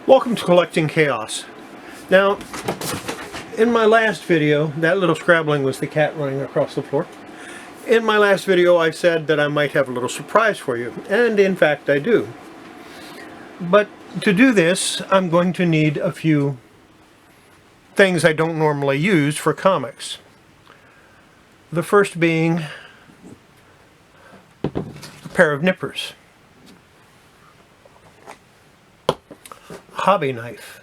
Welcome to Collecting Chaos. Now, in my last video, that little scrabbling was the cat running across the floor. In my last video I said that I might have a little surprise for you, and in fact I do. But to do this, I'm going to need a few things I don't normally use for comics. The first being a pair of nippers. Hobby knife.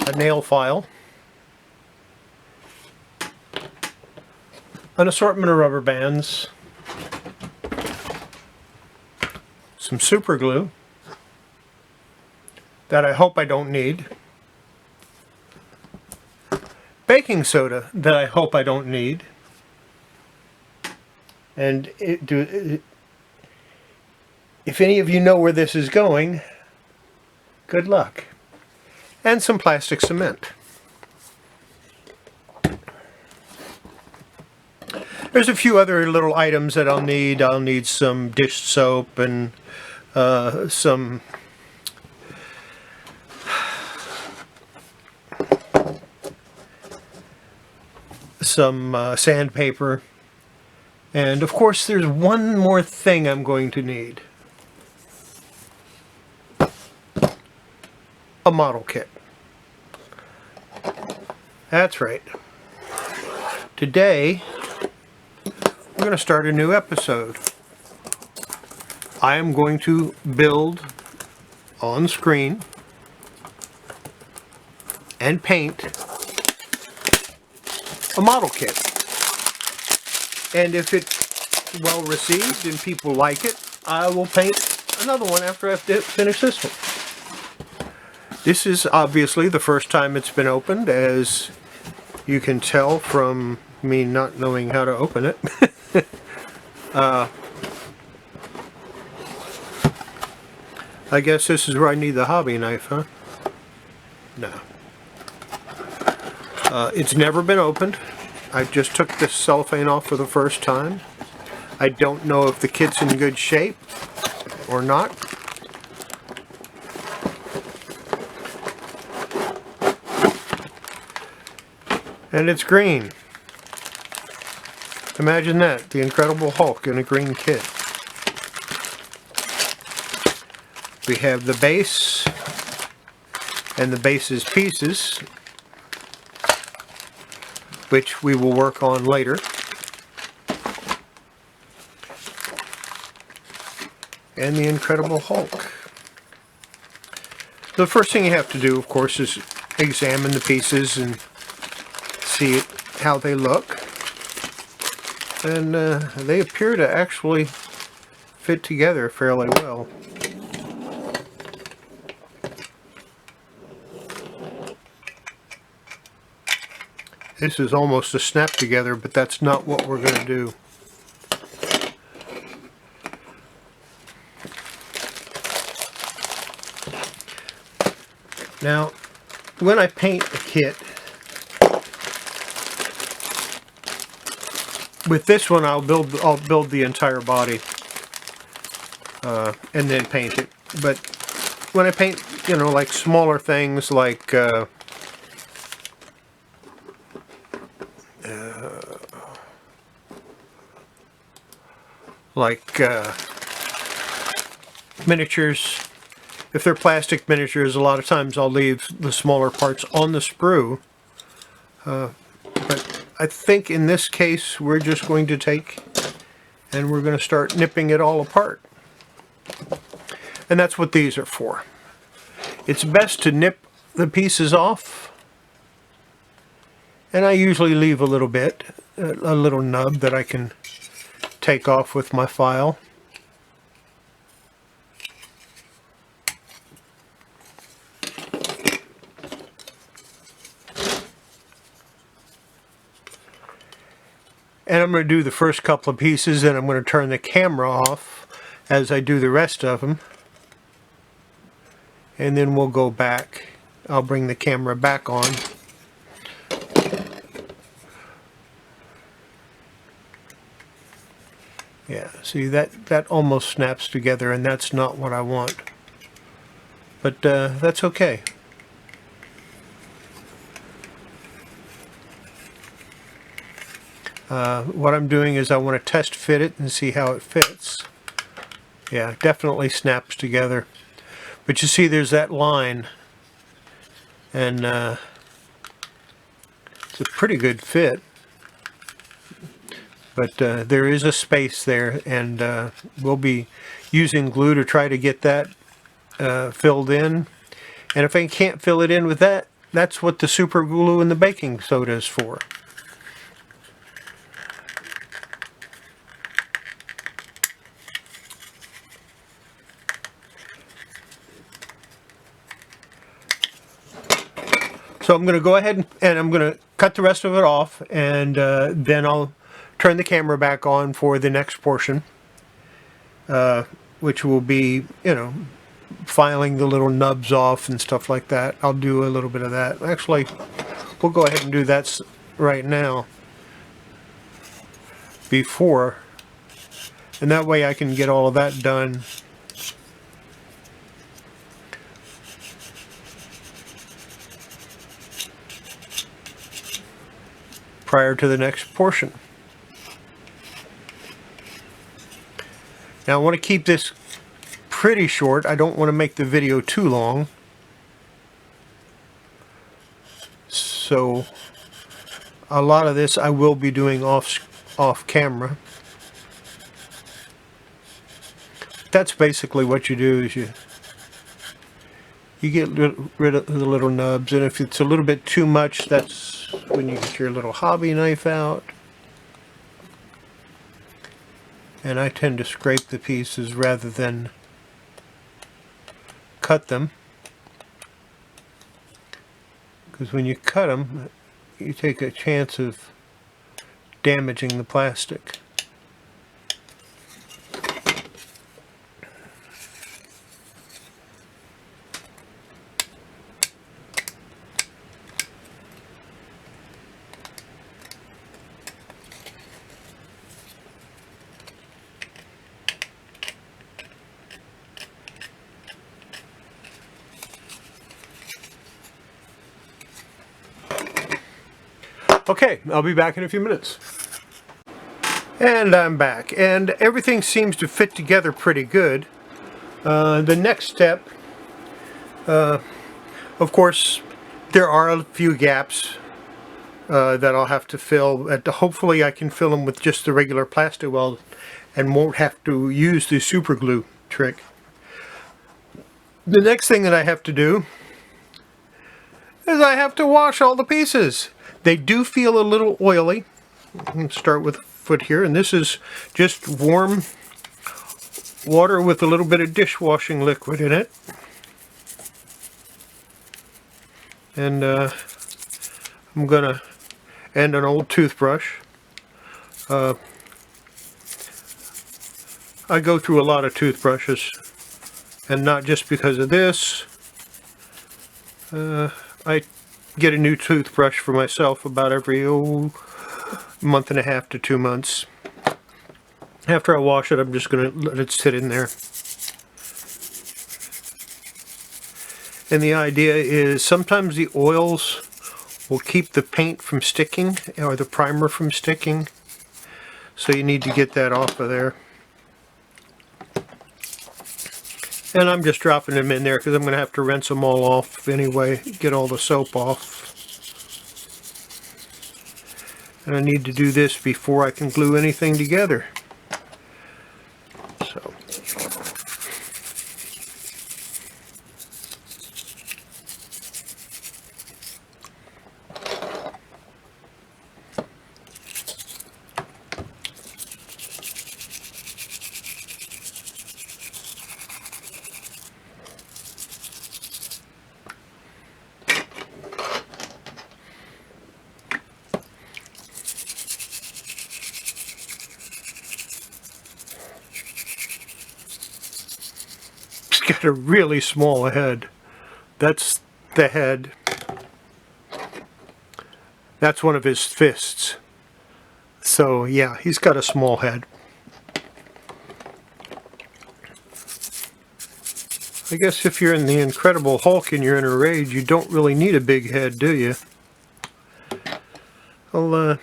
A nail file. An assortment of rubber bands. Some super glue that I hope I don't need. Baking soda that I hope I don't need. And if any of you know where this is going, good luck. And some plastic cement. There's a few other little items that I'll need. I'll need some dish soap and some sandpaper. And of course there's one more thing I'm going to need. A model kit. That's right. Today we're going to start a new episode. I am going to build on screen and paint a model kit. And if it's well received and people like it, I will paint another one after I've finished this one. This is obviously the first time it's been opened, as you can tell from me not knowing how to open it. I guess this is where I need the hobby knife, huh? No. It's never been opened. I just took this cellophane off for the first time. I don't know if the kit's in good shape or not. And it's green. Imagine that, the Incredible Hulk in a green kit. We have the base and the base's pieces, which we will work on later. And the Incredible Hulk. The first thing you have to do, of course, is examine the pieces and see how they look. And they appear to actually fit together fairly well. This is almost a snap together, but that's not what we're going to do. Now, when I paint a kit, with this one I'll build the entire body and then paint it. But when I paint, you know, like smaller things like miniatures. If they're plastic miniatures, a lot of times I'll leave the smaller parts on the sprue. But I think in this case we're just going to take and we're going to start nipping it all apart. And that's what these are for. It's best to nip the pieces off. And I usually leave a little bit, a little nub that I can take off with my file. And I'm going to do the first couple of pieces, and I'm going to turn the camera off as I do the rest of them. And then we'll go back. I'll bring the camera back on. Yeah, see that almost snaps together, and that's not what I want. But that's okay. What I'm doing is I want to test fit it and see how it fits. Yeah, it definitely snaps together. But you see there's that line, and it's a pretty good fit. But there is a space there, and we'll be using glue to try to get that filled in. And if I can't fill it in with that, that's what the super glue and the baking soda is for. So I'm going to go ahead and I'm going to cut the rest of it off, and then I'll turn the camera back on for the next portion, which will be, filing the little nubs off and stuff like that. I'll do a little bit of that. Actually, we'll go ahead and do that right now before, and that way I can get all of that done. Prior to the next portion. Now I want to keep this pretty short. I don't want to make the video too long. So a lot of this I will be doing off camera. That's basically what you do, is you get rid of the little nubs, and if it's a little bit too much, that's when you get your little hobby knife out. And I tend to scrape the pieces rather than cut them, because when you cut them, you take a chance of damaging the plastic. Okay, I'll be back in a few minutes. And I'm back, and everything seems to fit together pretty good. The next step, of course, there are a few gaps that I'll have to fill. Hopefully I can fill them with just the regular plastic weld and won't have to use the super glue trick. The next thing that I have to do is I have to wash all the pieces. They do feel a little oily. Let's start with the foot here, and this is just warm water with a little bit of dishwashing liquid in it. And I'm gonna and an old toothbrush. I go through a lot of toothbrushes, and not just because of this. I get a new toothbrush for myself about every month and a half to 2 months. After I wash it, I'm just going to let it sit in there. And the idea is sometimes the oils will keep the paint from sticking, or the primer from sticking. So you need to get that off of there. And I'm just dropping them in there because I'm going to have to rinse them all off anyway, get all the soap off. And I need to do this before I can glue anything together. So. Got a really small head. That's the head. That's one of his fists. So yeah, he's got a small head. I guess if you're in the Incredible Hulk and you're in a rage, you don't really need a big head, do you? I'll,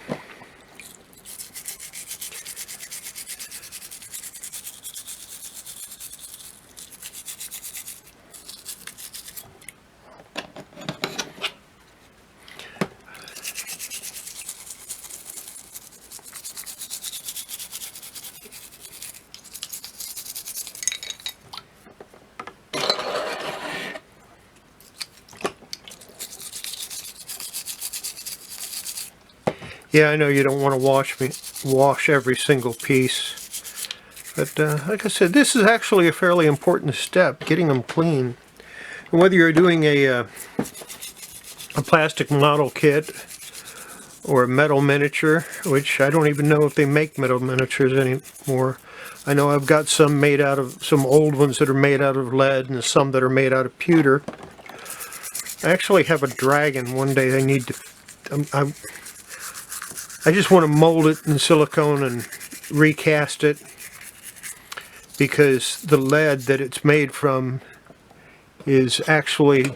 yeah, I know you don't want to wash every single piece, but like I said, this is actually a fairly important step, getting them clean. And whether you're doing a plastic model kit or a metal miniature, which I don't even know if they make metal miniatures anymore. I know I've got some made out of, some old ones that are made out of lead and some that are made out of pewter. I actually have a dragon. One day I need to, I just want to mold it in silicone and recast it, because the lead that it's made from is actually,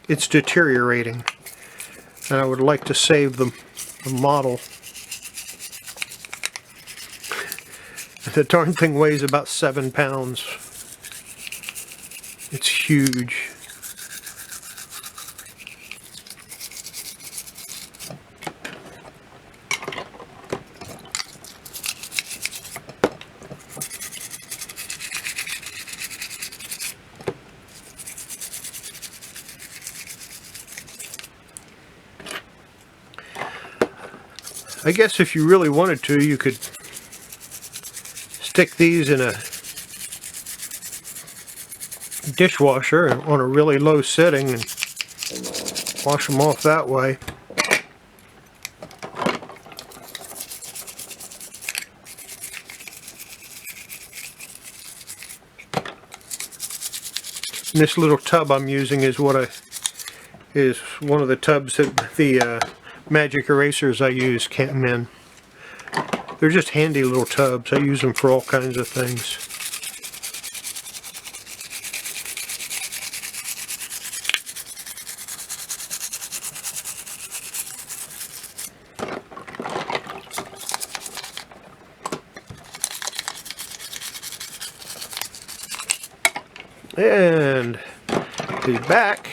it's deteriorating, and I would like to save the model. The darn thing weighs about 7 pounds. It's huge. I guess if you really wanted to, you could stick these in a dishwasher on a really low setting and wash them off that way. And this little tub I'm using is one of the tubs that the magic erasers I use came in. They're just handy little tubs. I use them for all kinds of things. And he's back.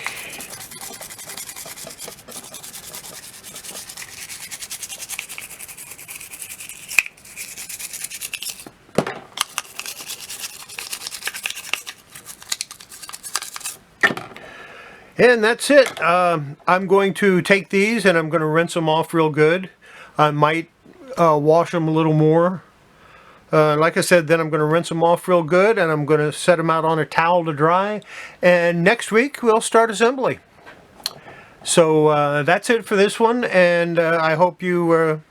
And that's it. I'm going to take these and I'm going to rinse them off real good. I might wash them a little more. Like I said, then I'm going to rinse them off real good and I'm going to set them out on a towel to dry. And next week we'll start assembly. So that's it for this one, and I hope you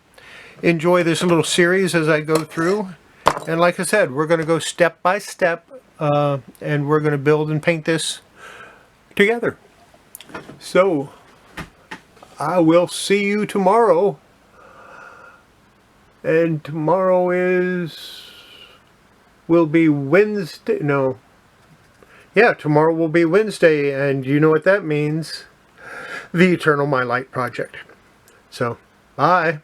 enjoy this little series as I go through. And like I said, we're going to go step by step and we're going to build and paint this together. So I will see you tomorrow. And tomorrow will be Wednesday. No. Yeah, tomorrow will be Wednesday, and you know what that means. The Eternal My Light Project. So, bye.